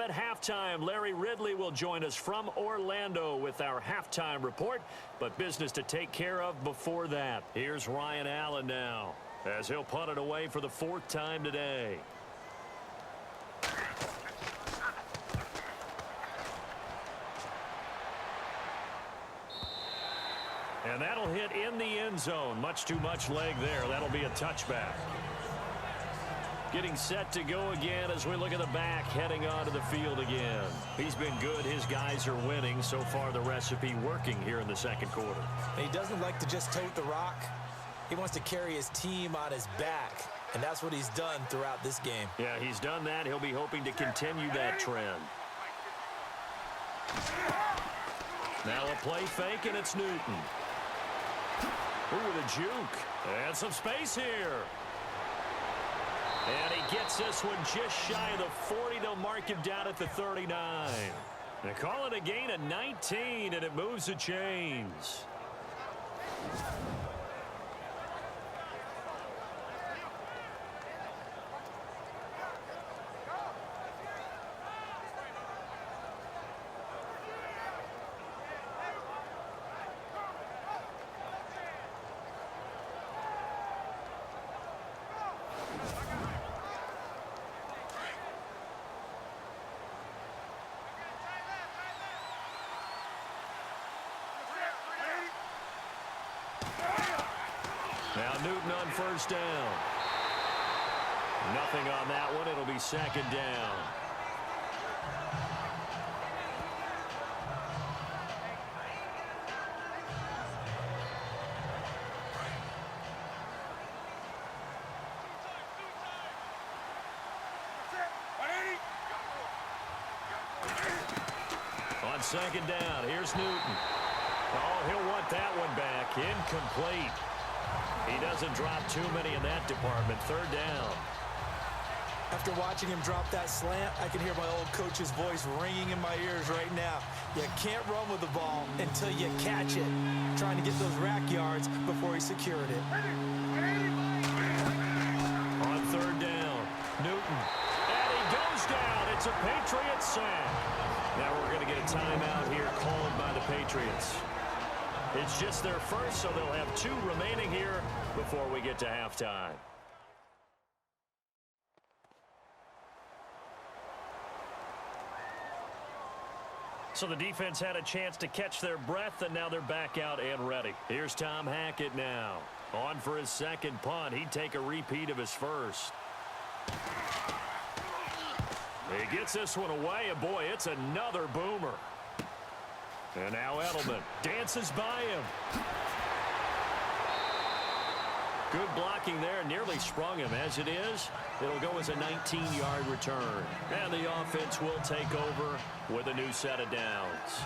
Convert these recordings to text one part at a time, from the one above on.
at halftime. Larry Ridley will join us from Orlando with our halftime report, but business to take care of before that. Here's Ryan Allen now, as he'll punt it away for the 4th time today. And that'll hit in the end zone. Much too much leg there. That'll be a touchback. Getting set to go again as we look at the back, heading onto the field again. He's been good. His guys are winning. So far, the recipe working here in the second quarter. And he doesn't like to just tote the rock. He wants to carry his team on his back, and that's what he's done throughout this game. Yeah, he's done that. He'll be hoping to continue that trend. Now a play fake, and it's Newton. Ooh, with a juke. And some space here. And he gets this one just shy of the 40. They'll mark him down at the 39. They call it a gain of 19, and it moves the chains. Now Newton on first down. Nothing on that one. It'll be second down. On second down, here's Newton. Oh, he'll want that one back. Incomplete. He doesn't drop too many in that department. Third down. After watching him drop that slant, I can hear my old coach's voice ringing in my ears right now. You can't run with the ball until you catch it. Trying to get those rack yards before he secured it. On third down, Newton. And he goes down. It's a Patriots sack. Now we're going to get a timeout here called by the Patriots. It's just their first, so they'll have 2 remaining here before we get to halftime. So the defense had a chance to catch their breath, and now they're back out and ready. Here's Tom Hackett now. On for his second punt. He'd take a repeat of his first. He gets this one away, and boy, it's another boomer. And now Edelman dances by him. Good blocking there. Nearly sprung him. As it is, it'll go as a 19-yard return. And the offense will take over with a new set of downs.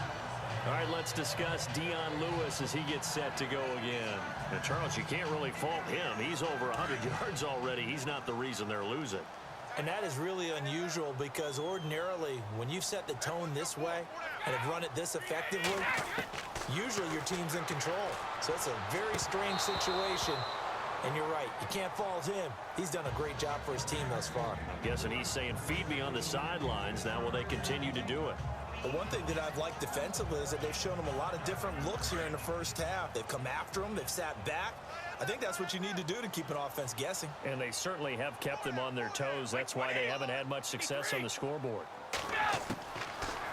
All right, let's discuss Dion Lewis as he gets set to go again. Now, Charles, you can't really fault him. He's over 100 yards already. He's not the reason they're losing. And that is really unusual because ordinarily, when you've set the tone this way and have run it this effectively, usually your team's in control. So it's a very strange situation. And you're right, you can't fault him. He's done a great job for his team thus far. I'm guessing he's saying, feed me on the sidelines. Now will they continue to do it? The one thing that I've liked defensively is that they've shown him a lot of different looks here in the first half. They've come after him. They've sat back. I think that's what you need to do to keep an offense guessing. And they certainly have kept them on their toes. That's why they haven't had much success on the scoreboard.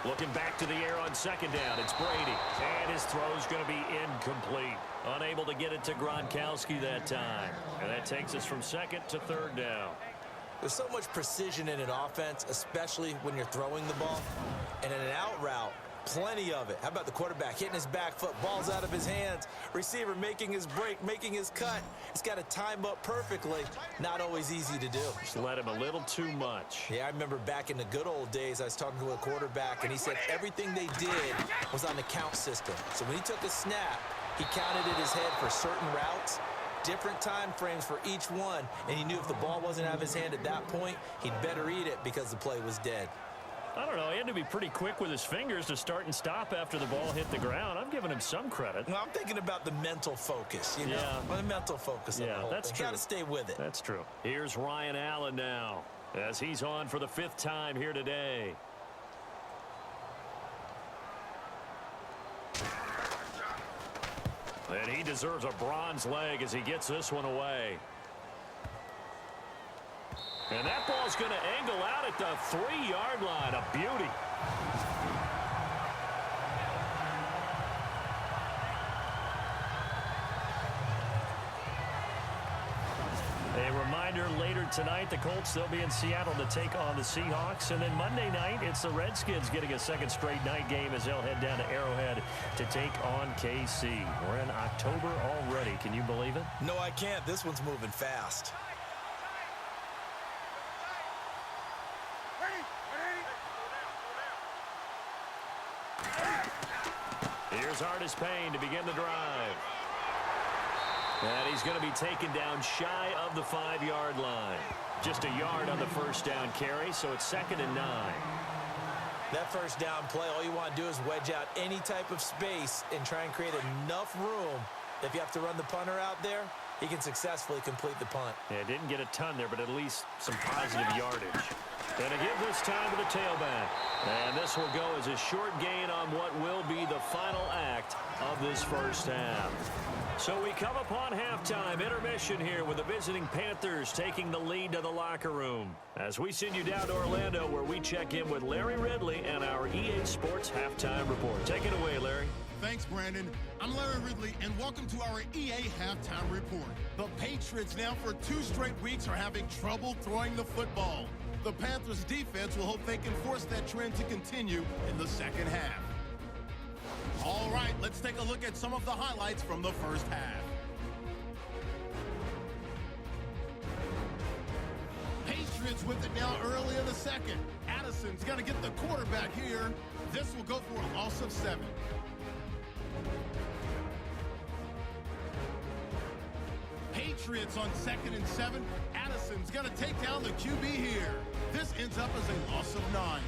Looking back to the air on second down. It's Brady. And his throw's going to be incomplete. Unable to get it to Gronkowski that time. And that takes us from second to third down. There's so much precision in an offense, especially when you're throwing the ball. And in an out route, plenty of it. How about the quarterback hitting his back foot, ball's out of his hands, receiver making his break, making his cut. He's got to time up perfectly. Not always easy to do. Just let him a little too much. Yeah, I remember back in the good old days, I was talking to a quarterback, and he said everything they did was on the count system. So when he took a snap, he counted in his head for certain routes, different time frames for each one, and he knew if the ball wasn't out of his hand at that point, he'd better eat it because the play was dead. I don't know. He had to be pretty quick with his fingers to start and stop after the ball hit the ground. I'm giving him some credit. Well, I'm thinking about the mental focus, you know? Yeah. The mental focus of the whole that's thing. true. Got to stay with it. That's true. Here's Ryan Allen now as he's on for the 5th time here today. And he deserves a bronze leg as he gets this one away. And that ball's going to angle out at the 3-yard line. A beauty. A reminder, later tonight, the Colts, they'll be in Seattle to take on the Seahawks. And then Monday night, it's the Redskins getting a second straight night game as they'll head down to Arrowhead to take on KC. We're in October already. Can you believe it? No, I can't. This one's moving fast. Here's Artis Payne to begin the drive. And he's going to be taken down shy of the 5-yard line. Just a yard on the first down carry, so it's 2nd and 9. That first down play, all you want to do is wedge out any type of space and try and create enough room. If you have to run the punter out there, he can successfully complete the punt. Yeah, didn't get a ton there, but at least some positive yardage. And to give this time to the tailback. And this will go as a short gain on what will be the final act of this first half. So we come upon halftime intermission here with the visiting Panthers taking the lead to the locker room. As we send you down to Orlando where we check in with Larry Ridley and our EA Sports Halftime Report. Take it away, Larry. Thanks, Brandon. I'm Larry Ridley, and welcome to our EA Halftime Report. The Patriots now for 2 straight weeks are having trouble throwing the football. The Panthers defense will hope they can force that trend to continue in the second half. All right, let's take a look at some of the highlights from the first half. Patriots with it now early in the second. Addison's going to get the quarterback here. This will go for a loss of 7. Patriots on 2nd and 7. Addison's going to take down the QB here. This ends up as a loss of 9.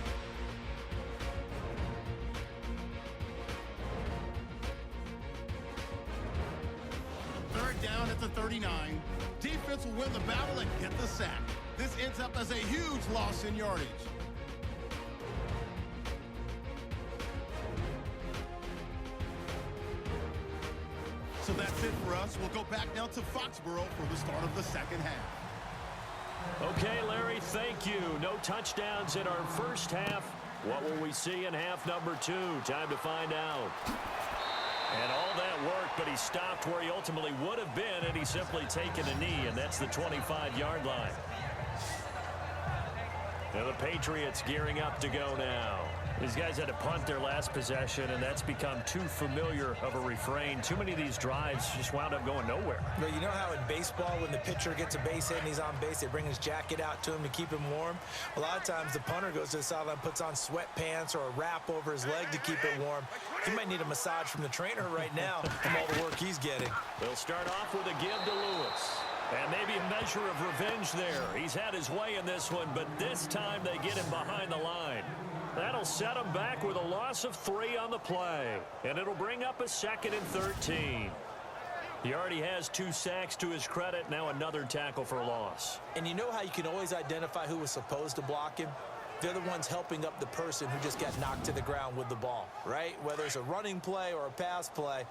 Third down at the 39. Defense will win the battle and get the sack. This ends up as a huge loss in yardage. So that's it for us. We'll go back now to Foxborough for the start of the second half. Okay, Larry, thank you. No touchdowns in our first half. What will we see in half number 2? Time to find out. And all that worked, but he stopped where he ultimately would have been, and he's simply taken a knee, and that's the 25-yard line. Now the Patriots gearing up to go now. These guys had to punt their last possession, and that's become too familiar of a refrain. Too many of these drives just wound up going nowhere. But you know how in baseball, when the pitcher gets a base hit and he's on base, they bring his jacket out to him to keep him warm? A lot of times the punter goes to the sideline, puts on sweatpants or a wrap over his leg to keep it warm. He might need a massage from the trainer right now from all the work he's getting. They'll start off with a give to Lewis. And maybe a measure of revenge there. He's had his way in this one, but this time they get him behind the line. That'll set him back with a loss of 3 on the play. And it'll bring up a 2nd and 13. He already has 2 sacks to his credit. Now another tackle for a loss. And you know how you can always identify who was supposed to block him? They're the ones helping up the person who just got knocked to the ground with the ball, right? Whether it's a running play or a pass play,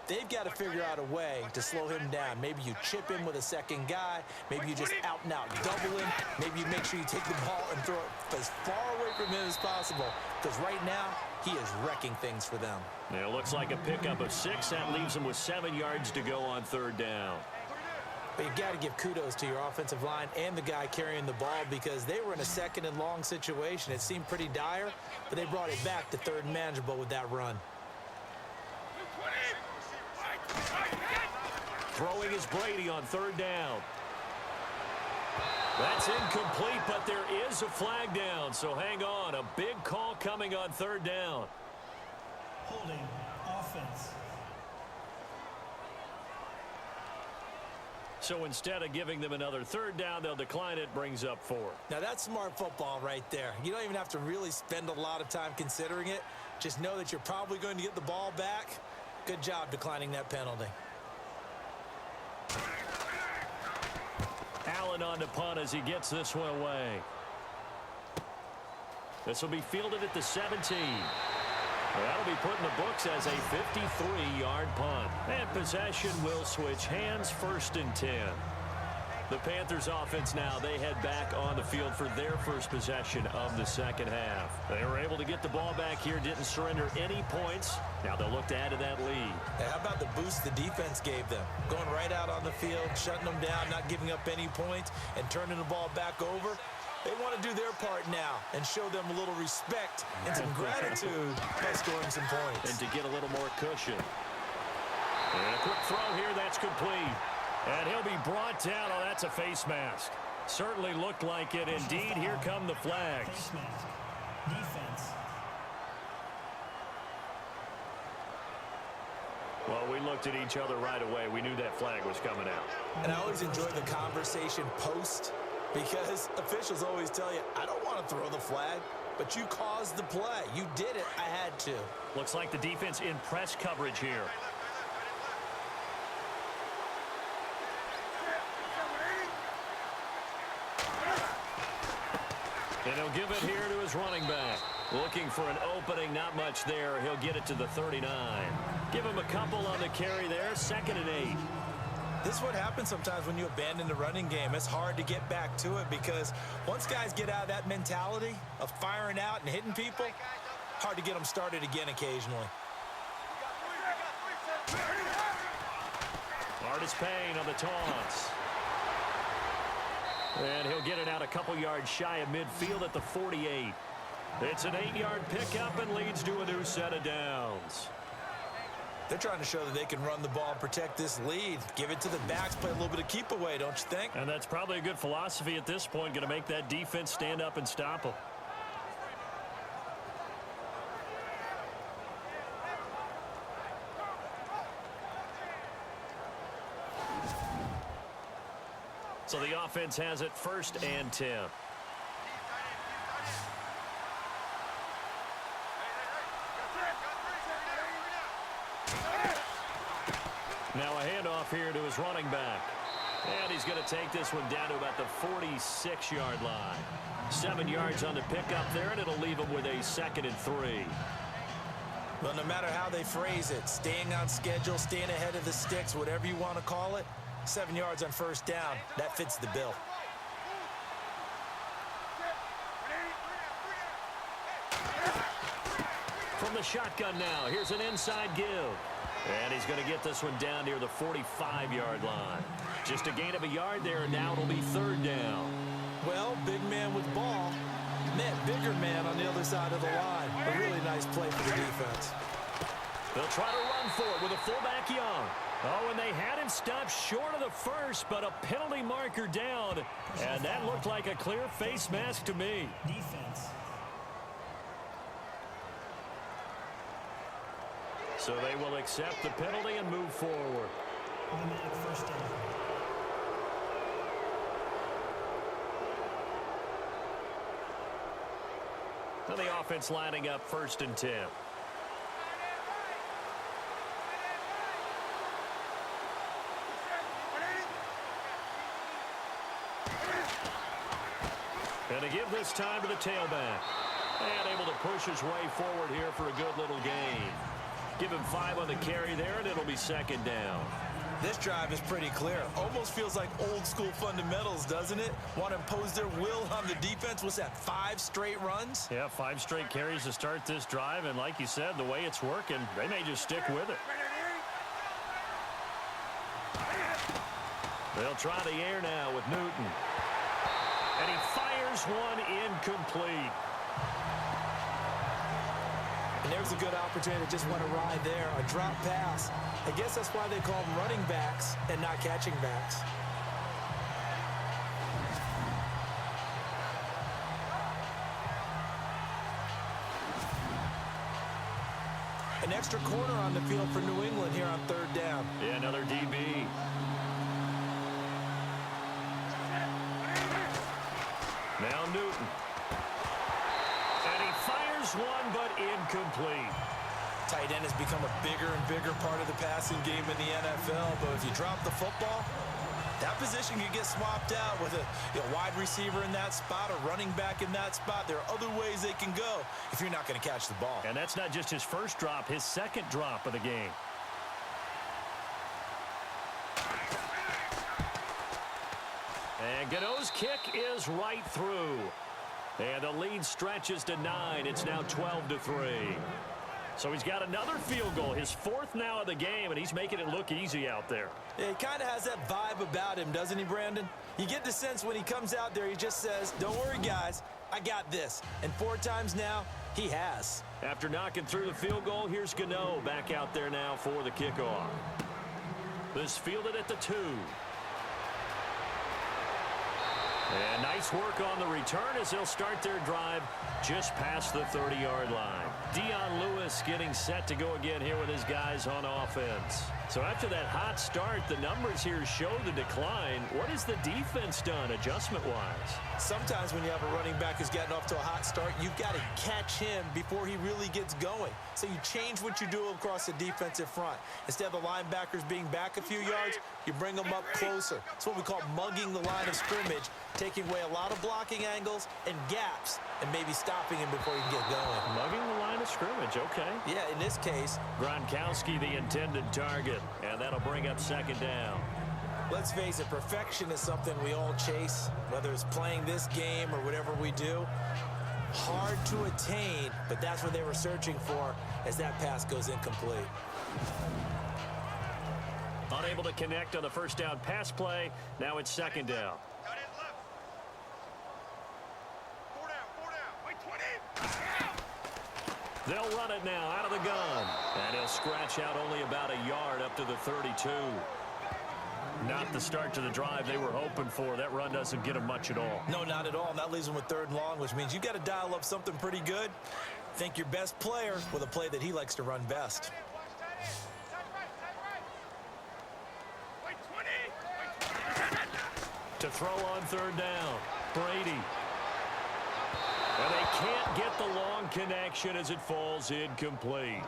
they've got to figure out a way to slow him down. Maybe you chip him with a second guy. Maybe you just out and out double him. Maybe you make sure you take the ball and throw it as far away from him as possible. Because right now, he is wrecking things for them. Now it looks like a pickup of 6. That leaves him with 7 yards to go on 3rd down. But you got to give kudos to your offensive line and the guy carrying the ball because they were in a 2nd and long situation. It seemed pretty dire, but they brought it back to 3rd and manageable with that run. Throwing is Brady on 3rd down. That's incomplete, but there is a flag down, so hang on. A big call coming on 3rd down. Holding offense. So instead of giving them another 3rd down, they'll decline it, brings up 4. Now that's smart football right there. You don't even have to really spend a lot of time considering it. Just know that you're probably going to get the ball back. Good job declining that penalty. Allen on to punt as he gets this one away. This will be fielded at the 17. That'll be put in the books as a 53-yard punt. And possession will switch hands, 1st and 10. The Panthers offense now, they head back on the field for their first possession of the second half. They were able to get the ball back here, didn't surrender any points. Now they'll look to add to that lead. Hey, how about the boost the defense gave them? Going right out on the field, shutting them down, not giving up any points, and turning the ball back over. They want to do their part now and show them a little respect and some gratitude by scoring some points. And to get a little more cushion. And a quick throw here, that's complete. And he'll be brought down. Oh, that's a face mask. Certainly looked like it. Indeed, here come the flags. Face mask. Defense. Well, we looked at each other right away. We knew that flag was coming out. And I always enjoy the conversation post because officials always tell you, I don't want to throw the flag, but you caused the play. You did it. I had to. Looks like the defense in press coverage here. And he'll give it here to his running back. Looking for an opening, not much there. He'll get it to the 39. Give him a couple on the carry there, 2nd and 8. This is what happens sometimes when you abandon the running game. It's hard to get back to it because once guys get out of that mentality of firing out and hitting people, hard to get them started again occasionally. Hardest pain on the taunts. And he'll get it out a couple yards shy of midfield at the 48. It's an 8-yard pickup and leads to a new set of downs. They're trying to show that they can run the ball and protect this lead. Give it to the backs, play a little bit of keep away, don't you think? And that's probably a good philosophy at this point, going to make that defense stand up and stop them. So the offense has it 1st and 10. Now a handoff here to his running back. And he's going to take this one down to about the 46-yard line. 7 yards on the pickup there, and it'll leave him with a 2nd and 3. Well, no matter how they phrase it, staying on schedule, staying ahead of the sticks, whatever you want to call it, 7 yards on 1st down, that fits the bill. From the shotgun now, here's an inside give. And he's going to get this one down near the 45-yard line. Just a gain of a yard there, and now it'll be 3rd down. Well, big man with ball met bigger man on the other side of the line. A really nice play for the defense. They'll try to run for it with a fullback Young. Oh, and they had him stopped short of the first, but a penalty marker down. And that looked like a clear face mask to me. Defense. So they will accept the penalty and move forward. Automatic 1st down. So the offense lining up 1st and 10. And to give this time to the tailback. And able to push his way forward here for a good little gain. Give him 5 on the carry there, and it'll be 2nd down. This drive is pretty clear. Almost feels like old school fundamentals, doesn't it? Want to impose their will on the defense. What's that, 5 straight runs? Yeah, 5 straight carries to start this drive, and like you said, the way it's working, they may just stick with it. They'll try the air now with Newton. And he fires one incomplete. And there's a good opportunity to just want to ride there. A drop pass. I guess that's why they call them running backs and not catching backs. An extra corner on the field for New England here on 3rd down. Yeah, another DB. Now Newton. And he fires one, but incomplete. Tight end has become a bigger and bigger part of the passing game in the NFL, but if you drop the football, That position could get swapped out with a wide receiver in that spot, a running back in that spot. There are other ways they can go if you're not going to catch the ball. And that's not just his first drop, his second drop of the game. And Gano's kick is right through. And the lead stretches to 9. It's now 12-3. So he's got another field goal, his fourth now of the game, and he's making it look easy out there. Yeah, he kind of has that vibe about him, doesn't he, Brandon? You get the sense when he comes out there, he just says, don't worry, guys, I got this. And 4 times now, he has. After knocking through the field goal, here's Gano back out there now for the kickoff. This fielded at the 2. And nice work on the return as they'll start their drive just past the 30-yard line. Dion Lewis getting set to go again here with his guys on offense. So after that hot start, the numbers here show the decline. What has the defense done adjustment-wise? Sometimes when you have a running back who's getting off to a hot start, you've got to catch him before he really gets going. So you change what you do across the defensive front. Instead of the linebackers being back a few yards, you bring them up closer. It's what we call mugging the line of scrimmage, taking away a lot of blocking angles and gaps, and maybe stopping him before he can get going. Mugging the line of scrimmage, okay. Yeah, in this case, Gronkowski, the intended target, and that'll bring up second down. let's face it, perfection is something we all chase, whether it's playing this game or whatever we do. Hard to attain, but that's what they were searching for as that pass goes incomplete. Unable to connect on the first down pass play. Now it's second down. They'll run it now out of the gun. And he'll scratch out only about a yard up to the 32. Not the start to the drive they were hoping for. That run doesn't get them much at all. No, not at all. And that leaves them with third and long, which means you've got to dial up something pretty good. Think your best player with a play that he likes to run best. To throw on third down, Brady. And they can't get the long connection as it falls incomplete.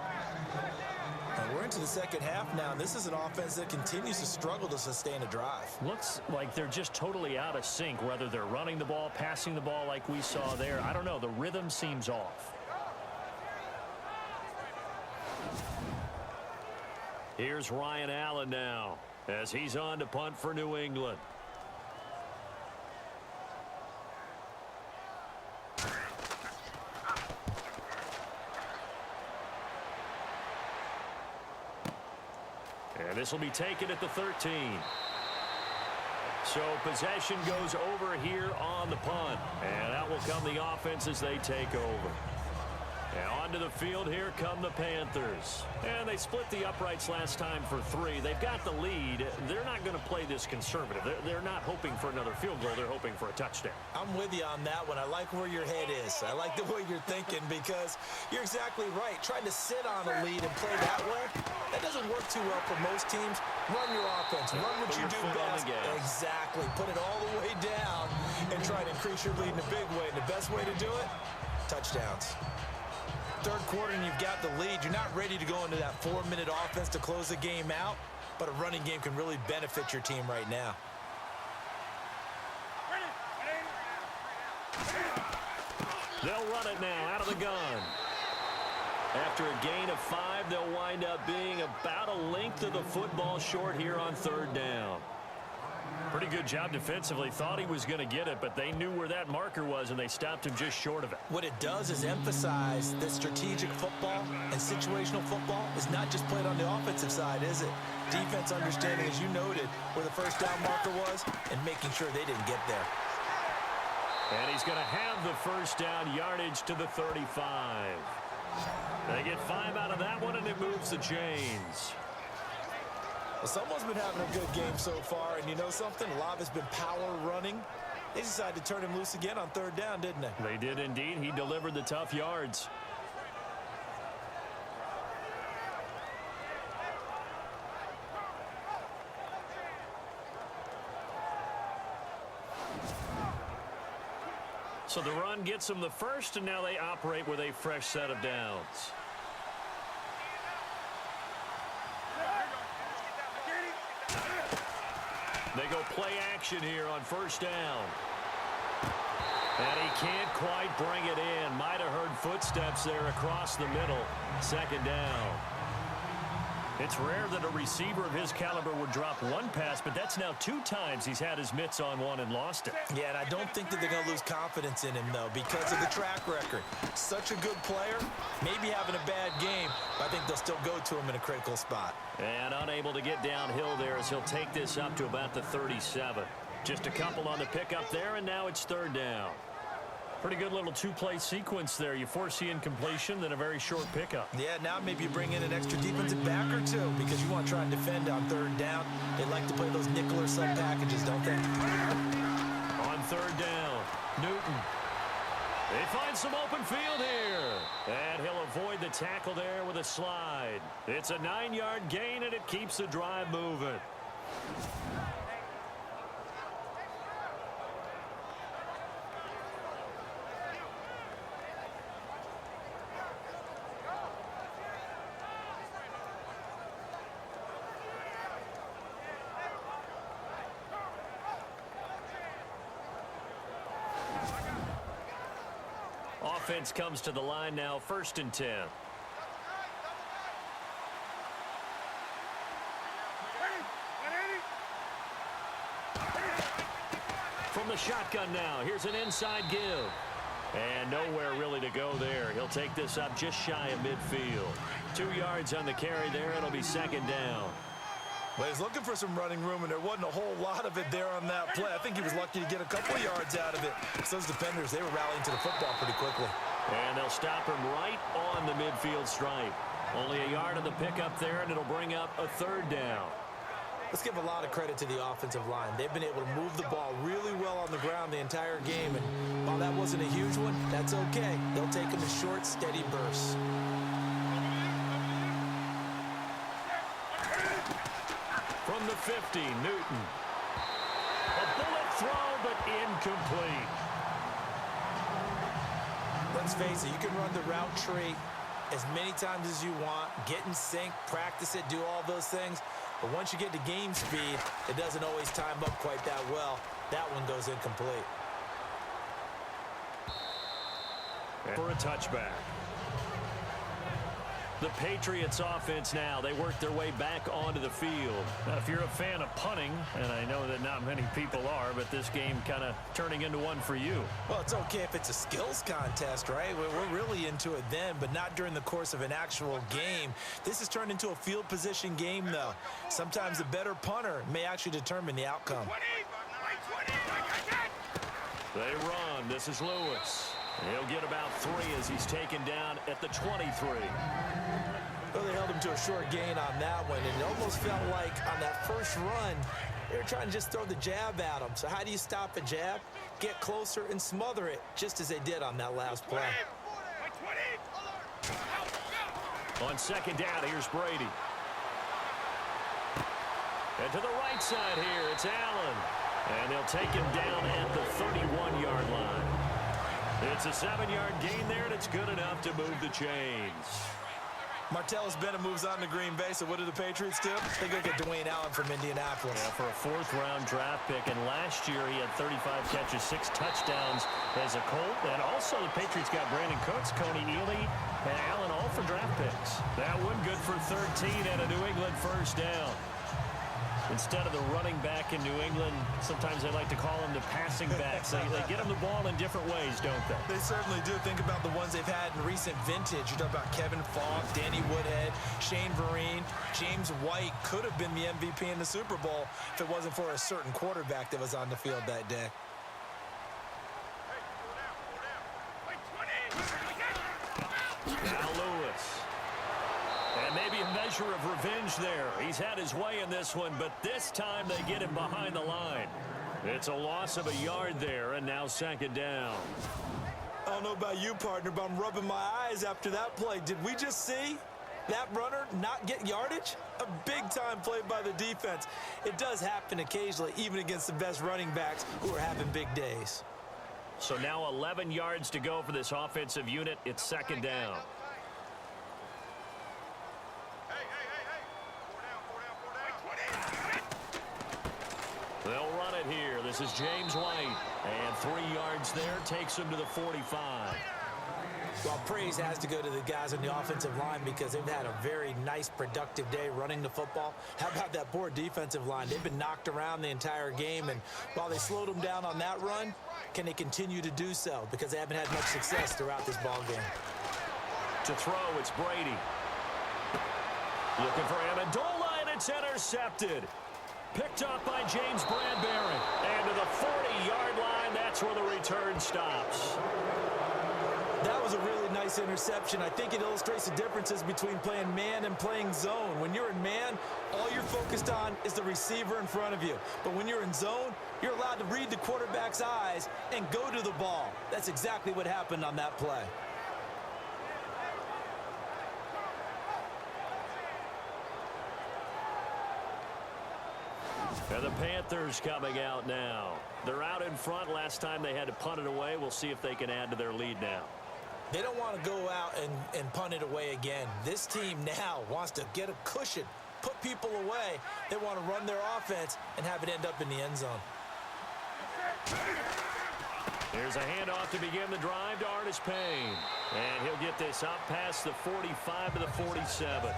And we're into the second half now. This is an offense that continues to struggle to sustain a drive. Looks like they're just totally out of sync, whether they're running the ball, passing the ball like we saw there. I don't know. The rhythm seems off. Here's Ryan Allen now as he's on to punt for New England. And this will be taken at the 13. So possession goes over here on the punt. And out will come the offense as they take over. And onto the field, here come the Panthers. And they split the uprights last time for 3. They've got the lead. They're not going to play this conservative. They're not hoping for another field goal. They're hoping for a touchdown. I'm with you on that one. I like where your head is. I like the way you're thinking because you're exactly right. Trying to sit on a lead and play that way, that doesn't work too well for most teams. Run your offense. Run what you do best. Exactly. Put it all the way down and try to increase your lead in a big way. And the best way to do it, touchdowns. Third quarter and you've got the lead. You're not ready to go into that 4-minute offense to close the game out, but a running game can really benefit your team right now. They'll run it now out of the gun. After a gain of 5, they'll wind up being about a length of the football short here on third down. Pretty good job defensively. Thought he was going to get it, but they knew where that marker was, and they stopped him just short of it. What it does is emphasize that strategic football and situational football is not just played on the offensive side, is it? Defense understanding, as you noted, where the first down marker was and making sure they didn't get there. And he's going to have the first down yardage to the 35. They get 5 out of that one, and it moves the chains. Well, someone's been having a good game so far, and you know something? A lot of it's been power running. They decided to turn him loose again on third down, didn't they? They did indeed. He delivered the tough yards. So the run gets them the first, and now they operate with a fresh set of downs. They go play action here on first down. And he can't quite bring it in. Might have heard footsteps there across the middle. Second down. It's rare that a receiver of his caliber would drop one pass, but that's now 2 times he's had his mitts on one and lost it. Yeah, and I don't think that they're going to lose confidence in him, though, because of the track record. Such a good player, maybe having a bad game, but I think they'll still go to him in a critical spot. And unable to get downhill there as he'll take this up to about the 37. Just a couple on the pickup there, and now it's third down. Pretty good little 2-play sequence there. You force the incompletion, then a very short pickup. Yeah, now maybe you bring in an extra defensive back or two because you want to try and defend on third down. They like to play those nickel or sub packages, don't they? On third down, Newton. They find some open field here. And he'll avoid the tackle there with a slide. It's a 9-yard gain, and it keeps the drive moving. Offense comes to the line now, 1st and 10. From the shotgun now, here's an inside give. And nowhere really to go there. He'll take this up just shy of midfield. 2 yards on the carry there. It'll be second down. Well, he's looking for some running room, and there wasn't a whole lot of it there on that play. I think he was lucky to get a couple of yards out of it. So those defenders, they were rallying to the football pretty quickly. And they'll stop him right on the midfield stripe. Only a yard on the pickup there, and it'll bring up a third down. Let's give a lot of credit to the offensive line. They've been able to move the ball really well on the ground the entire game. And while that wasn't a huge one, that's okay. They'll take them in short, steady bursts. From the 50, Newton. A bullet throw, but incomplete. Let's face it, you can run the route tree as many times as you want, get in sync, practice it, do all those things. But once you get to game speed, it doesn't always time up quite that well. That one goes incomplete. For a touchback. The Patriots offense now, they work their way back onto the field. Now, if you're a fan of punting, and I know that not many people are, but this game kind of turning into one for you. Well, it's okay if it's a skills contest, right? We're really into it then, but not during the course of an actual game. This has turned into a field position game, though. Sometimes the better punter may actually determine the outcome. They run. This is Lewis. He'll get about 3 as he's taken down at the 23. Well, they held him to a short gain on that one, and it almost felt like on that first run, they were trying to just throw the jab at him. So how do you stop a jab? Get closer and smother it, just as they did on that last play. On second down, here's Brady. And to the right side here, it's Allen. And they'll take him down at the 31-yard line. It's a 7-yard gain there, and it's good enough to move the chains. Martellus Bennett moves on to Green Bay, so what do the Patriots do? They go get Dwayne Allen from Indianapolis. Yeah, for a 4th-round draft pick, and last year he had 35 catches, 6 touchdowns as a Colt. And also the Patriots got Brandon Cooks, Coney Ealy, and Allen all for draft picks. That one good for 13 and a New England first down. Instead of the running back in New England, sometimes they like to call them the passing backs. They get them the ball in different ways, don't they? They certainly do. Think about the ones they've had in recent vintage. You talk about Kevin Falk, Danny Woodhead, Shane Vereen, James White could have been the MVP in the Super Bowl if it wasn't for a certain quarterback that was on the field that day. Now Lewis. And maybe a measure of revenge there. He's had his way in this one, but this time they get him behind the line. It's a loss of a yard there, and now second down. I don't know about you, partner, but I'm rubbing my eyes after that play. Did we just see that runner not get yardage? A big-time play by the defense. It does happen occasionally, even against the best running backs who are having big days. So now 11 yards to go for this offensive unit. It's second down. it here. This is James White. And 3 yards there takes him to the 45. Well, praise has to go to the guys on the offensive line because they've had a very nice, productive day running the football. How about that poor defensive line? They've been knocked around the entire game, and while they slowed them down on that run, can they continue to do so? Because they haven't had much success throughout this ball game. To throw, it's Brady. Looking for Amendola, and it's intercepted. Picked up by James Bradbury. And to the 40-yard line, that's where the return stops. That was a really nice interception. I think it illustrates the differences between playing man and playing zone. When you're in man, all you're focused on is the receiver in front of you. But when you're in zone, you're allowed to read the quarterback's eyes and go to the ball. That's exactly what happened on that play. And the Panthers coming out now. They're out in front. Last time they had to punt it away. We'll see if they can add to their lead now. They don't want to go out and punt it away again. This team now wants to get a cushion, put people away. They want to run their offense and have it end up in the end zone. Here's a handoff to begin the drive to Artis Payne. And he'll get this up past the 45 to the 47.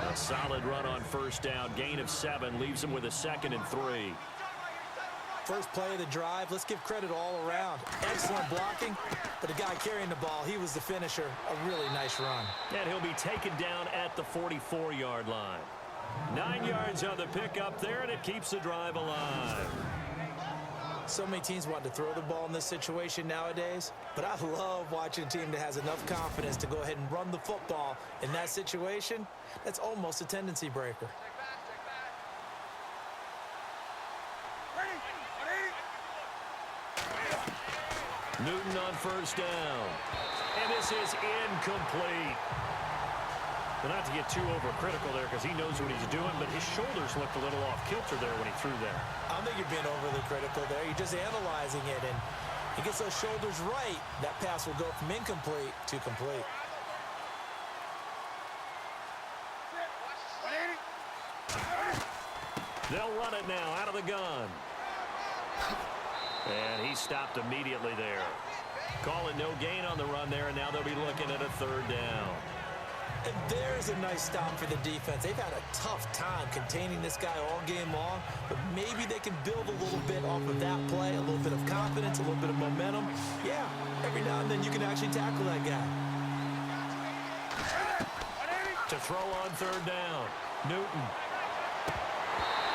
A solid run on first down. Gain of 7 leaves him with a 2nd and 3. First play of the drive, let's give credit all around. Excellent blocking, but the guy carrying the ball, he was the finisher. A really nice run. And he'll be taken down at the 44-yard line. 9 yards on the pickup there, and it keeps the drive alive. So many teams want to throw the ball in this situation nowadays, but I love watching a team that has enough confidence to go ahead and run the football in that situation. That's almost a tendency breaker. Newton on first down. And this is incomplete. But not to get too overcritical there because he knows what he's doing, but his shoulders looked a little off kilter there when he threw there. I don't think you're being overly critical there. You're just analyzing it, and he gets those shoulders right. That pass will go from incomplete to complete. They'll run it now out of the gun. And he stopped immediately there. Calling no gain on the run there, and now they'll be looking at a 3rd down. And there's a nice stop for the defense. They've had a tough time containing this guy all game long, but maybe they can build a little bit off of that play, a little bit of confidence, a little bit of momentum. Yeah, every now and then you can actually tackle that guy. To throw on 3rd down, Newton.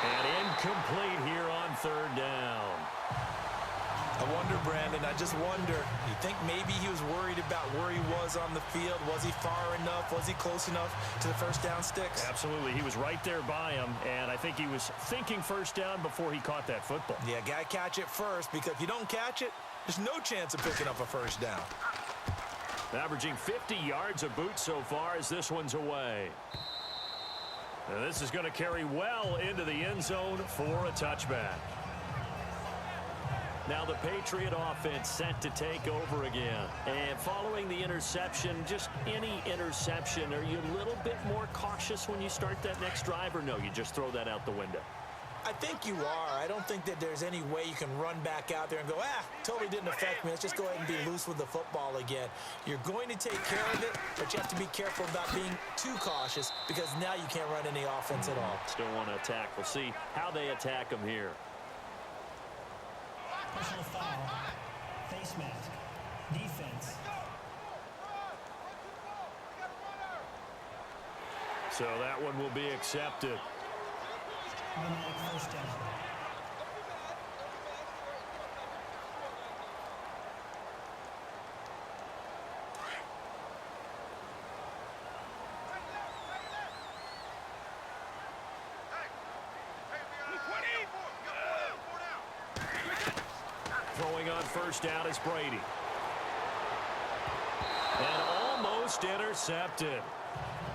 And incomplete here on 3rd down. I wonder, Brandon, I just wonder, you think maybe he was worried about where he was on the field? Was he far enough? Was he close enough to the first down sticks? Absolutely. He was right there by him, and I think he was thinking first down before he caught that football. Yeah, got to catch it first, because if you don't catch it, there's no chance of picking up a first down. Averaging 50 yards a boot so far as this one's away. Now this is going to carry well into the end zone for a touchback. Now the Patriot offense set to take over again. And following the interception, just any interception, are you a little bit more cautious when you start that next drive, or no, you just throw that out the window? I think you are. I don't think that there's any way you can run back out there and go, totally didn't affect me. Let's just go ahead and be loose with the football again. You're going to take care of it, but you have to be careful about being too cautious because now you can't run any offense at all. Still want to attack. We'll see how they attack them here. Personal foul. Face mask. Defense. So that one will be accepted. Automatic first down. Throwing on first down is Brady. And almost intercepted.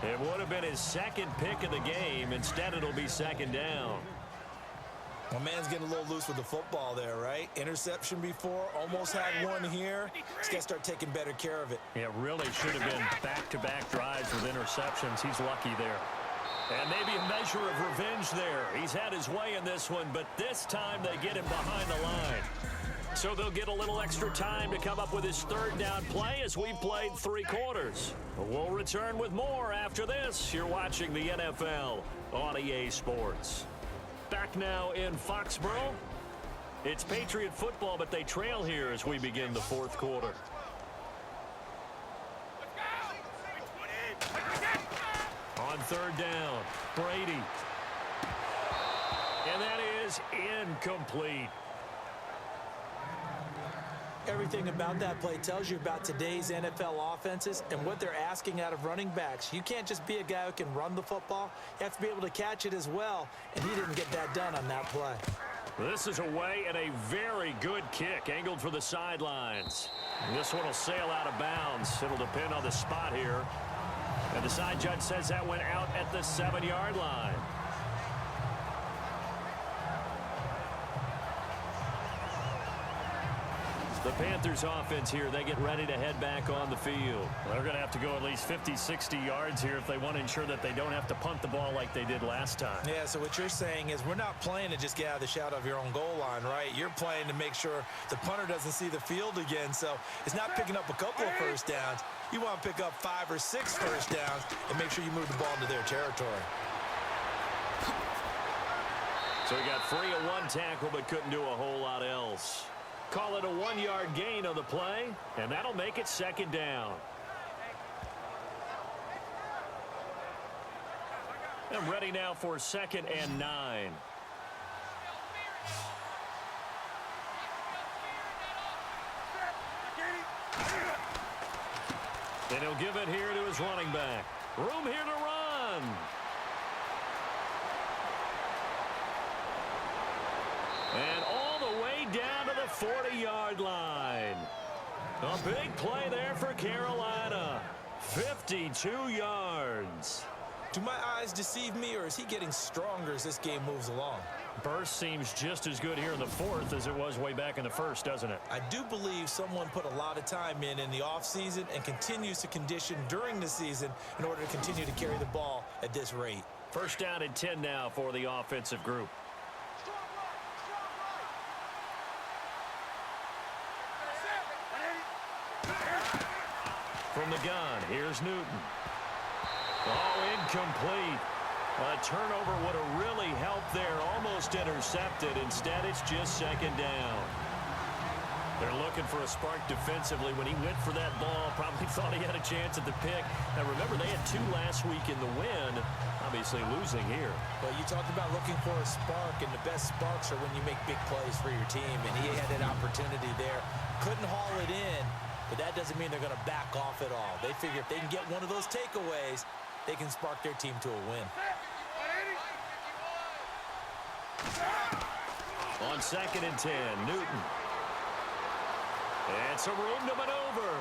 It would have been his 2nd pick of the game. Instead, it'll be 2nd down. Well, man's getting a little loose with the football there, right? Interception before, almost had one here. He's got to start taking better care of it. It really should have been back-to-back drives with interceptions. He's lucky there. And maybe a measure of revenge there. He's had his way in this one, but this time they get him behind the line. So they'll get a little extra time to come up with his third down play as we've played 3 quarters. We'll return with more after this. You're watching the NFL on EA Sports. Back now in Foxborough. It's Patriot football, but they trail here as we begin the 4th quarter. On 3rd down, Brady. And that is incomplete. Everything about that play tells you about today's NFL offenses and what they're asking out of running backs. You can't just be a guy who can run the football. You have to be able to catch it as well, and he didn't get that done on that play. This is away and a very good kick, angled for the sidelines. And this one will sail out of bounds. It'll depend on the spot here. And the side judge says that went out at the 7-yard line. The Panthers offense here, they get ready to head back on the field. They're going to have to go at least 50, 60 yards here if they want to ensure that they don't have to punt the ball like they did last time. Yeah, so what you're saying is we're not playing to just get out of the shadow of your own goal line, right? You're playing to make sure the punter doesn't see the field again. So it's not picking up a couple of first downs. You want to pick up 5 or 6 first downs and make sure you move the ball into their territory. So he got free of 1 tackle but couldn't do a whole lot else. Call it a 1-yard gain on the play, and that'll make it 2nd down. And ready now for 2nd and 9. And he'll give it here to his running back. Room here to run. And all the way down to the 40-yard line. A big play there for Carolina. 52 yards. Do my eyes deceive me, or is he getting stronger as this game moves along? Burst seems just as good here in the 4th as it was way back in the 1st, doesn't it? I do believe someone put a lot of time in the offseason and continues to condition during the season in order to continue to carry the ball at this rate. 1st down and 10 now for the offensive group. From the gun, here's Newton. Oh, incomplete. A turnover would have really helped there. Almost intercepted. Instead, it's just 2nd down. They're looking for a spark defensively. When he went for that ball, probably thought he had a chance at the pick. Now, remember, they had 2 last week in the win. Obviously losing here. Well, you talked about looking for a spark, and the best sparks are when you make big plays for your team, and he had that opportunity there. Couldn't haul it in, but that doesn't mean they're going to back off at all. They figure if they can get one of those takeaways, they can spark their team to a win. On 2nd and 10, Newton. And some room to maneuver.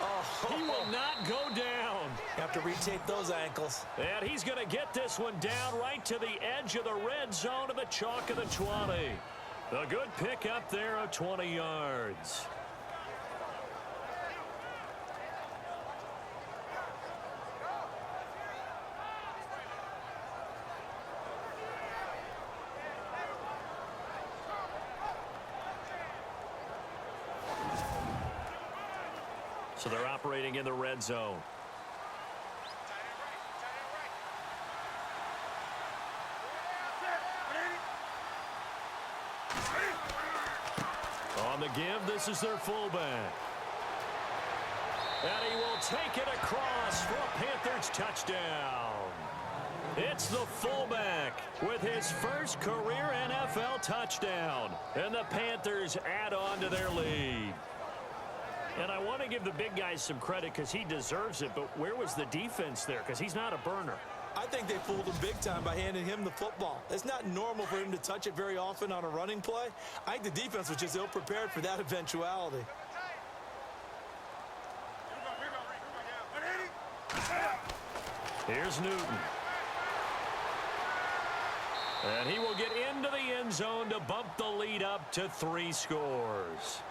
Oh, He will not go down. You have to retape those ankles. And he's going to get this one down right to the edge of the red zone of the chalk of the 20. A good pick up there of 20 yards. So they're operating in the red zone. On the give, this is their fullback. And he will take it across for a Panthers touchdown. It's the fullback with his first career NFL touchdown. And the Panthers add on to their lead. And I want to give the big guys some credit because he deserves it, but where was the defense there? Because he's not a burner. I think they fooled him big time by handing him the football. It's not normal for him to touch it very often on a running play. I think the defense was just ill-prepared for that eventuality. Here's Newton. And he will get into the end zone to bump the lead up to 3 scores.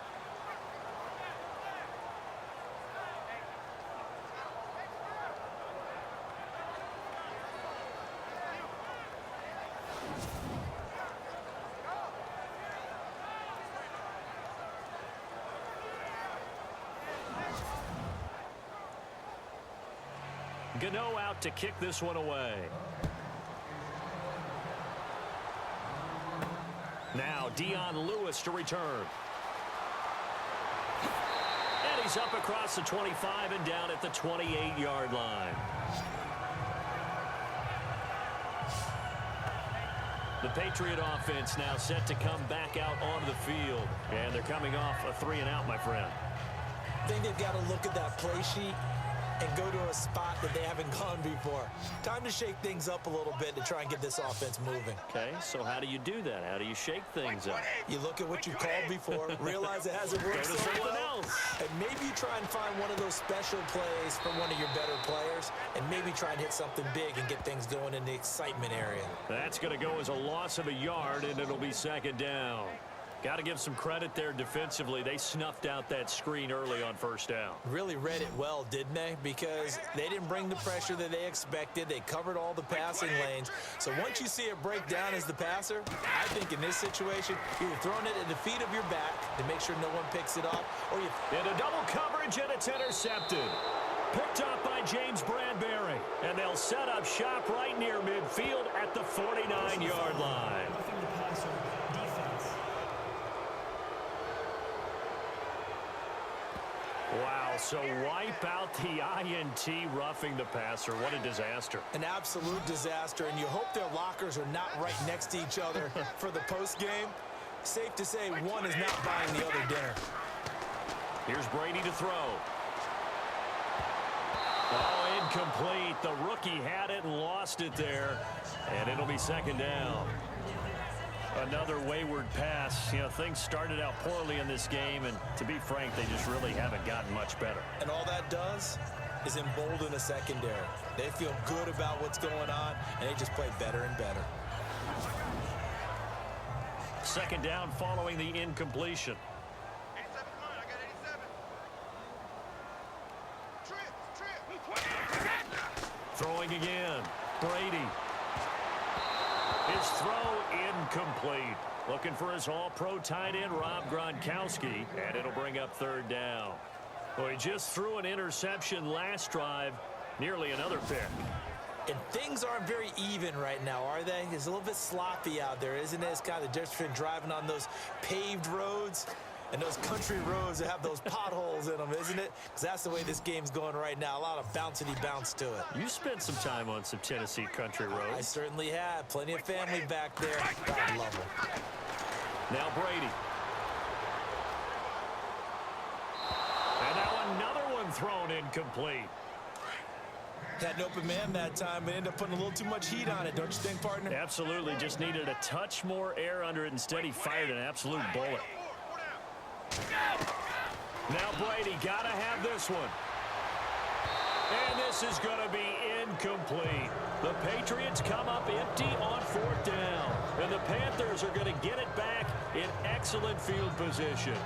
Gano out to kick this one away. Now Dion Lewis to return. And he's up across the 25 and down at the 28-yard line. The Patriot offense now set to come back out onto the field. And they're coming off a 3-and-out, my friend. I think they've got to look at that play sheet and go to a spot that they haven't gone before. Time to shake things up a little bit to try and get this offense moving. Okay, so how do you do that? How do you shake things up? You look at what you called before, realize it hasn't worked so well, and maybe you try and find one of those special plays from one of your better players, and maybe try and hit something big and get things going in the excitement area. That's going to go as a loss of a yard, and it'll be second down. Got to give some credit there defensively. They snuffed out that screen early on first down. Really read it well, didn't they? Because they didn't bring the pressure that they expected. They covered all the passing lanes. So once you see it break down as the passer, I think in this situation, you're throwing it at the feet of your back to make sure no one picks it up. Or you in a double coverage, and it's intercepted. Picked up by James Bradbury. And they'll set up shop right near midfield at the 49-yard line. Roughing the passer, defense. Wow, so wipe out the INT roughing the passer. What a disaster. An absolute disaster, and you hope their lockers are not right next to each other for the postgame. Safe to say one is not buying the other dinner. Here's Brady to throw. Oh, incomplete. The rookie had it and lost it there, and it'll be second down. Another wayward pass. You know, things started out poorly in this game, and to be frank, they just really haven't gotten much better. And all that does is embolden a secondary. They feel good about what's going on, and they just play better and better. Second down following the incompletion. 87 I got 87. Trip. Throwing again. Brady. His throw incomplete. Looking for his all-pro tight end, Rob Gronkowski, and it'll bring up third down. Well, he just threw an interception last drive, nearly another pick. And things aren't very even right now, are they? It's a little bit sloppy out there, isn't it? It's kind of different between driving on those paved roads and those country roads that have those potholes in them, isn't it? Because that's the way this game's going right now. A lot of bouncy bounce to it. You spent some time on some Tennessee country roads. I certainly have. Plenty of family back there. God love them. Now Brady. And now another one thrown incomplete. Had an open man that time, but ended up putting a little too much heat on it, don't you think, partner? Absolutely. Just needed a touch more air under it. Instead, he fired an absolute bullet. Now Brady got to have this one. And this is going to be incomplete. The Patriots come up empty on fourth down. And the Panthers are going to get it back in excellent field position.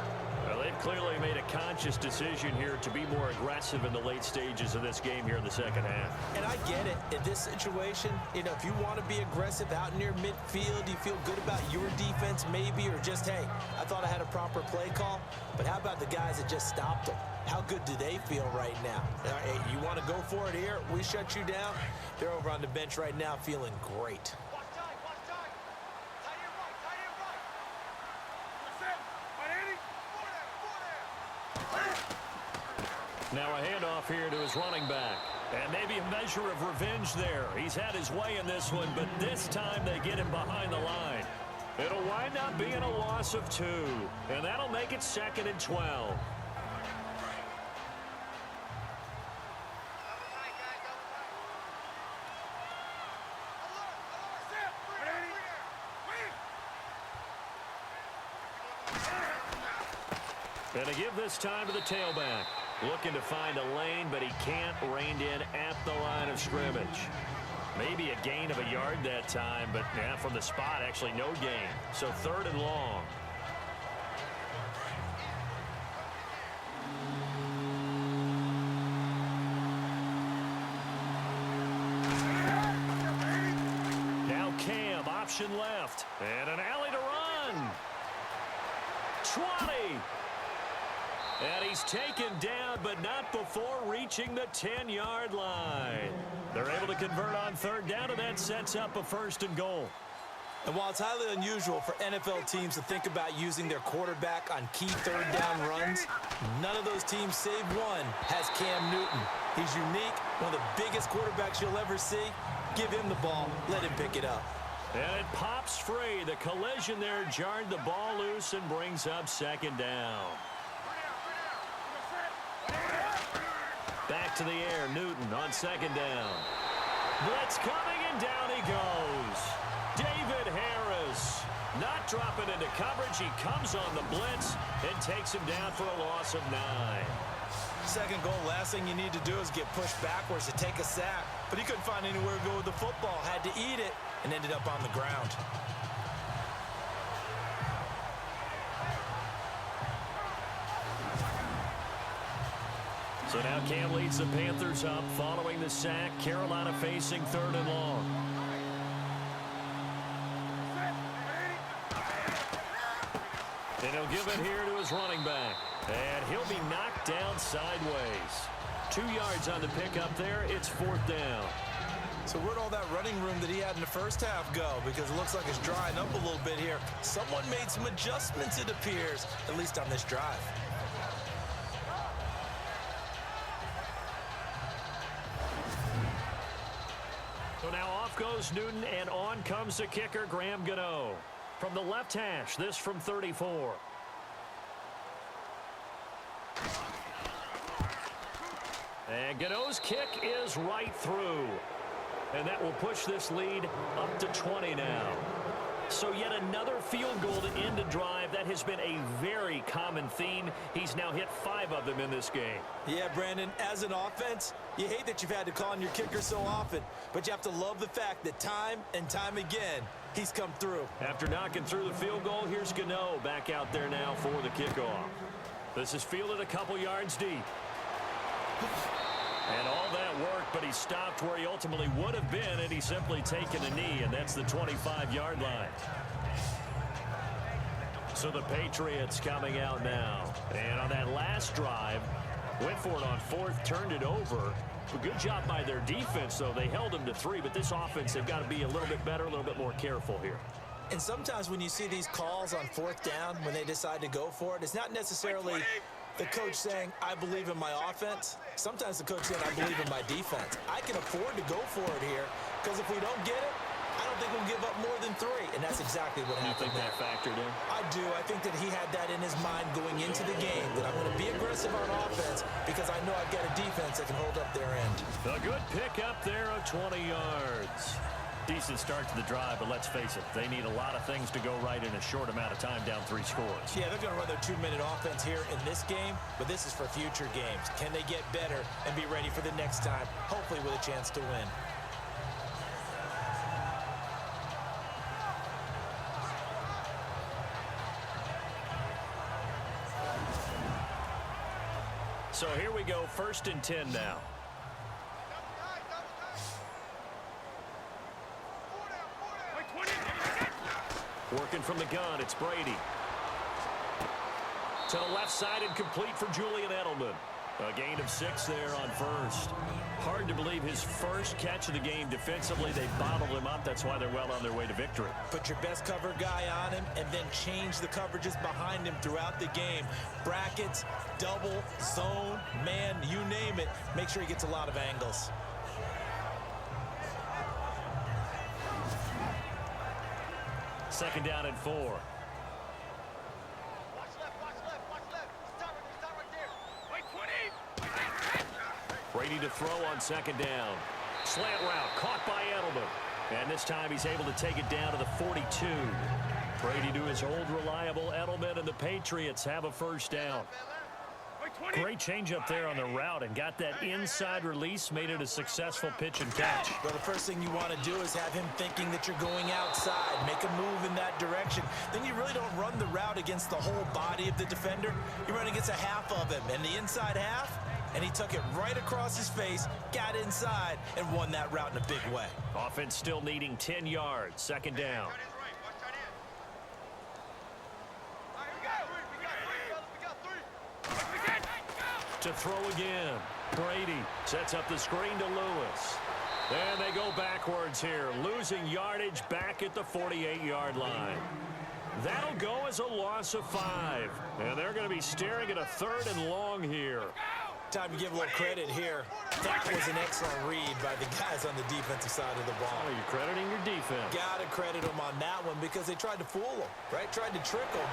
Well, they've clearly made a conscious decision here to be more aggressive in the late stages of this game here in the second half. And I get it. In this situation, you know, if you want to be aggressive out near midfield, you feel good about your defense maybe, or just, hey, I thought I had a proper play call. But how about the guys that just stopped them? How good do they feel right now? Hey, you want to go for it here? We shut you down. They're over on the bench right now feeling great. Now a handoff here to his running back. And maybe a measure of revenge there. He's had his way in this one, but this time they get him behind the line. It'll wind up being a loss of 2. And that'll make it 2nd and 12. And to give this time to the tailback. Looking to find a lane, but he can't rein in at the line of scrimmage. Maybe a gain of a yard that time, but yeah, from the spot, actually no gain. So 3rd and long. Now Cam, option left. And an alley to run. 20. And he's taken down, but not before reaching the 10-yard line. They're able to convert on third down, and that sets up a 1st and goal. And while it's highly unusual for NFL teams to think about using their quarterback on key third down runs, none of those teams, save one, has Cam Newton. He's unique, one of the biggest quarterbacks you'll ever see. Give him the ball. Let him pick it up. And it pops free. The collision there jarred the ball loose and brings up 2nd down. Back to the air, Newton on 2nd down. Blitz coming, and down he goes. David Harris not dropping into coverage. He comes on the blitz and takes him down for a loss of 9. 2nd goal, last thing you need to do is get pushed backwards to take a sack. But he couldn't find anywhere to go with the football. Had to eat it and ended up on the ground. So now Cam leads the Panthers up following the sack. Carolina facing 3rd and long. And he'll give it here to his running back. And he'll be knocked down sideways. 2 yards on the pickup there. It's 4th down. So where'd all that running room that he had in the first half go? Because it looks like it's drying up a little bit here. Someone made some adjustments, it appears, at least on this drive. So now off goes Newton, and on comes the kicker, Graham Gano. From the left hash, this from 34. And Gano's kick is right through. And that will push this lead up to 20 now. So yet another field goal to end a drive. That has been a very common theme. He's now hit 5 of them in this game. Yeah, Brandon, as an offense, you hate that you've had to call on your kicker so often, but you have to love the fact that time and time again, he's come through. After knocking through the field goal, here's Gano back out there now for the kickoff. This is fielded a couple yards deep. And all that work, but he stopped where he ultimately would have been, and he's simply taken a knee, and that's the 25-yard line. So the Patriots coming out now. And on that last drive, went for it on 4th, turned it over. A good job by their defense, though. They held them to 3, but this offense, they've got to be a little bit better, a little bit more careful here. And sometimes when you see these calls on 4th down, when they decide to go for it, it's not necessarily the coach saying, I believe in my offense. Sometimes the coach saying, I believe in my defense. I can afford to go for it here, because if we don't get it, I don't think we'll give up more than 3. And that's exactly what happened there. You think that factored in? I do. I think that he had that in his mind going into the game, that I'm going to be aggressive on offense because I know I've got a defense that can hold up their end. A good pick up there of 20 yards. Decent start to the drive, but let's face it, they need a lot of things to go right in a short amount of time, down 3 scores. Yeah, they're going to run their 2-minute offense here in this game, but this is for future games. Can they get better and be ready for the next time, hopefully with a chance to win? So here we go, 1st and 10 now. Working from the gun, it's Brady. To the left side and complete for Julian Edelman. A gain of 6 there on 1st. Hard to believe his first catch of the game defensively. They bottled him up. That's why they're well on their way to victory. Put your best cover guy on him and then change the coverages behind him throughout the game. Brackets, double, zone, man, you name it. Make sure he gets a lot of angles. Second down and 4. Watch left, watch left, watch left. Stop right there. Wait, 20. Brady to throw on 2nd down. Slant route caught by Edelman. And this time he's able to take it down to the 42. Brady to his old reliable Edelman, and the Patriots have a 1st down. Great change up there on the route and got that inside release, made it a successful pitch and catch. Well, the first thing you want to do is have him thinking that you're going outside, make a move in that direction. Then you really don't run the route against the whole body of the defender. You run against a half of him, and the inside half, and he took it right across his face, got inside, and won that route in a big way. Offense still needing 10 yards, 2nd down. We got 3, fellas. We got 3. To throw again. Brady sets up the screen to Lewis. And they go backwards here, losing yardage back at the 48-yard line. That'll go as a loss of 5. And they're going to be staring at a 3rd and long here. Time to give a little credit here. That was an excellent read by the guys on the defensive side of the ball. Oh, you're crediting your defense. Got to credit them on that one because they tried to fool them, right? Tried to trick them.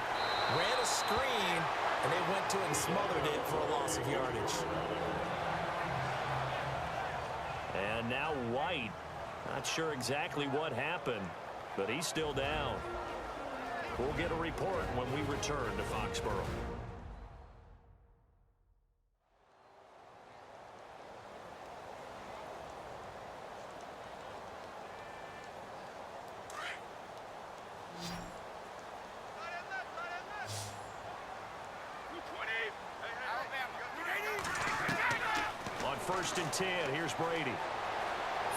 Ran a screen, and they went to it and smothered it for a loss of yardage. And now White. Not sure exactly what happened, but he's still down. We'll get a report when we return to Foxborough. On 1st and 10, here's Brady.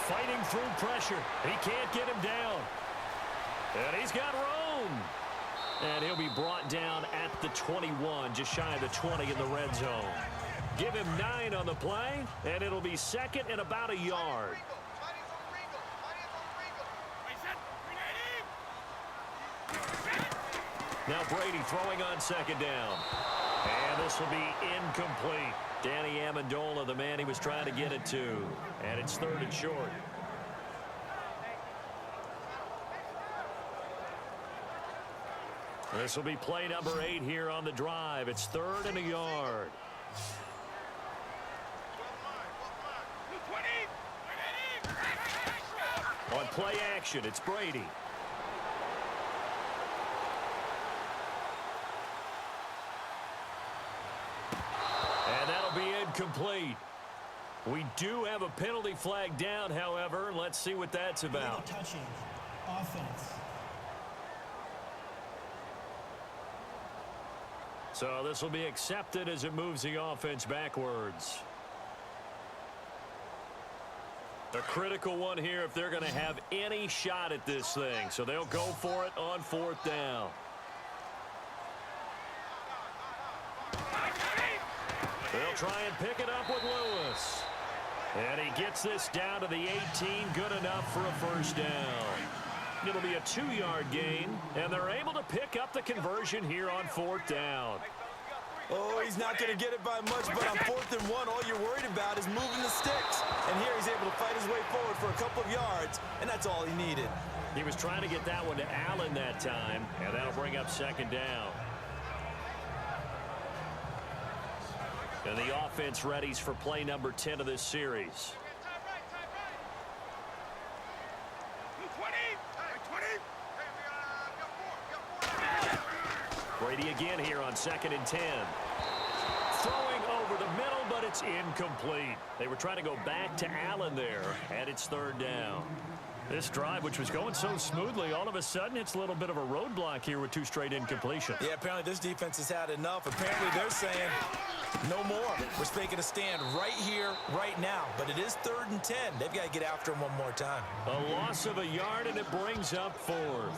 Fighting through pressure. He can't get him down. And he's got room. And he'll be brought down at the 21, just shy of the 20 in the red zone. Give him 9 on the play, and it'll be 2nd and about a yard. Now Brady throwing on 2nd down. And this will be incomplete. Danny Amendola, the man he was trying to get it to. And it's 3rd and short. This will be play number 8 here on the drive. It's 3rd and a yard. On play action, it's Brady. And that'll be incomplete. We do have a penalty flag down, however. Let's see what that's about. Touching. Offense. So this will be accepted as it moves the offense backwards. A critical one here if they're going to have any shot at this thing. So they'll go for it on 4th down. They'll try and pick it up with Lewis. And he gets this down to the 18, good enough for a 1st down. It'll be a 2-yard gain, and they're able to pick up the conversion here on 4th down. Oh, he's not going to get it by much, but on 4th and 1, all you're worried about is moving the sticks. And here he's able to fight his way forward for a couple of yards, and that's all he needed. He was trying to get that one to Allen that time, and that'll bring up 2nd down. And the offense readies for play number 10 of this series. Brady again here on 2nd and 10. Throwing over the middle, but it's incomplete. They were trying to go back to Allen there, and it's 3rd down. This drive, which was going so smoothly, all of a sudden it's a little bit of a roadblock here with 2 straight incompletions. Yeah, apparently this defense has had enough. Apparently they're saying no more. We're making a stand right here, right now. But it is 3rd and 10. They've got to get after him one more time. A loss of a yard, and it brings up 4th.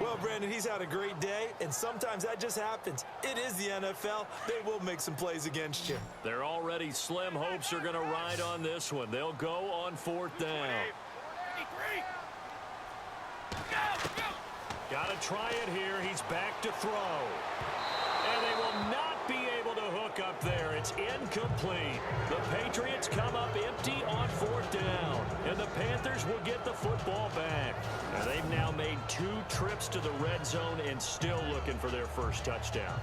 Well, Brandon, he's had a great day, and sometimes that just happens. It is the NFL. They will make some plays against you. Their already slim hopes are going to ride on this one. They'll go on 4th down. Got to try it here. He's back to throw. And they will not be able to hook up there. It's incomplete. The Patriots come up empty on 4th down. And the Panthers will get the football back. Now they've now made 2 trips to the red zone and still looking for their first touchdown.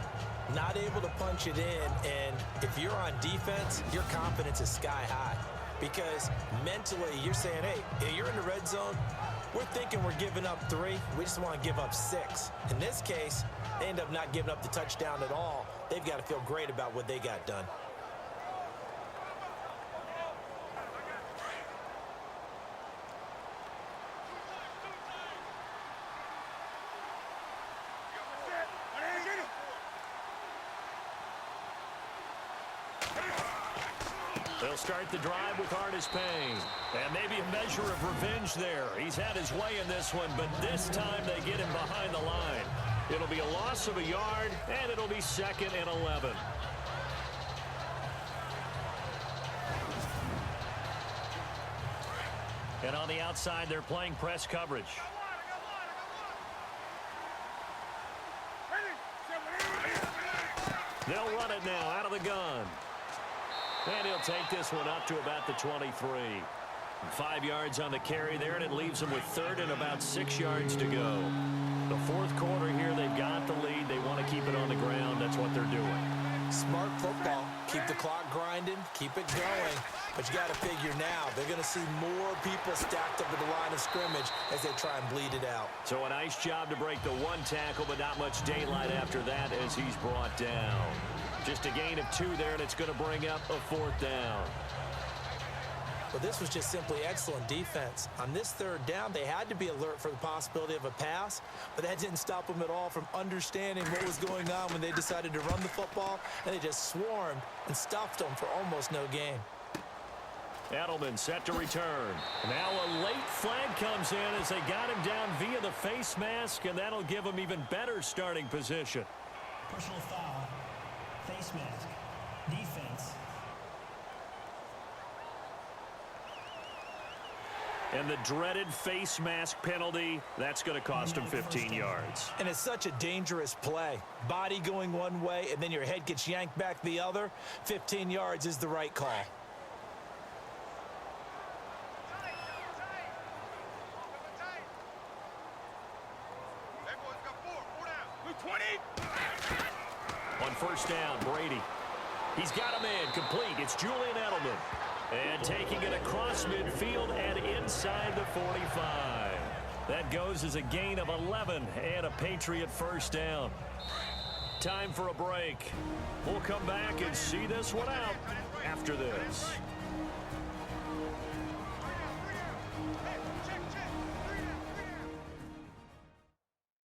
Not able to punch it in, and if you're on defense, your confidence is sky high. Because mentally, you're saying, hey, you're in the red zone. We're thinking we're giving up 3. We just want to give up 6. In this case, they end up not giving up the touchdown at all. They've got to feel great about what they got done. They'll start the drive with Artis Payne. And maybe a measure of revenge there. He's had his way in this one, but this time they get him behind the line. It'll be a loss of a yard, and it'll be 2nd and 11. And on the outside, they're playing press coverage. They'll run it now out of the gun. And he'll take this one up to about the 23. 5 yards on the carry there, and it leaves them with third and about 6 yards to go. The fourth quarter here, they've got the lead. They want to keep it on the ground. That's what they're doing. Smart football. Keep the clock grinding. Keep it going. But you got to figure now, they're going to see more people stacked up at the line of scrimmage as they try and bleed it out. So a nice job to break the one tackle, but not much daylight after that as he's brought down. Just a gain of 2 there, and it's going to bring up a 4th down. But this was just simply excellent defense. On this 3rd down, they had to be alert for the possibility of a pass, but that didn't stop them at all from understanding what was going on when they decided to run the football, and they just swarmed and stuffed them for almost no gain. Edelman set to return. Now a late flag comes in as they got him down via the face mask, and that'll give him even better starting position. Personal foul. Face mask. Defense. And the dreaded face mask penalty, that's going to cost him 15 yards. And it's such a dangerous play. Body going one way, and then your head gets yanked back the other. 15 yards is the right call. On first down, Brady. He's got him in, complete. It's Julian Edelman. And taking it across midfield and inside the 45. That goes as a gain of 11 and a Patriot first down. Time for a break. We'll come back and see this one out after this.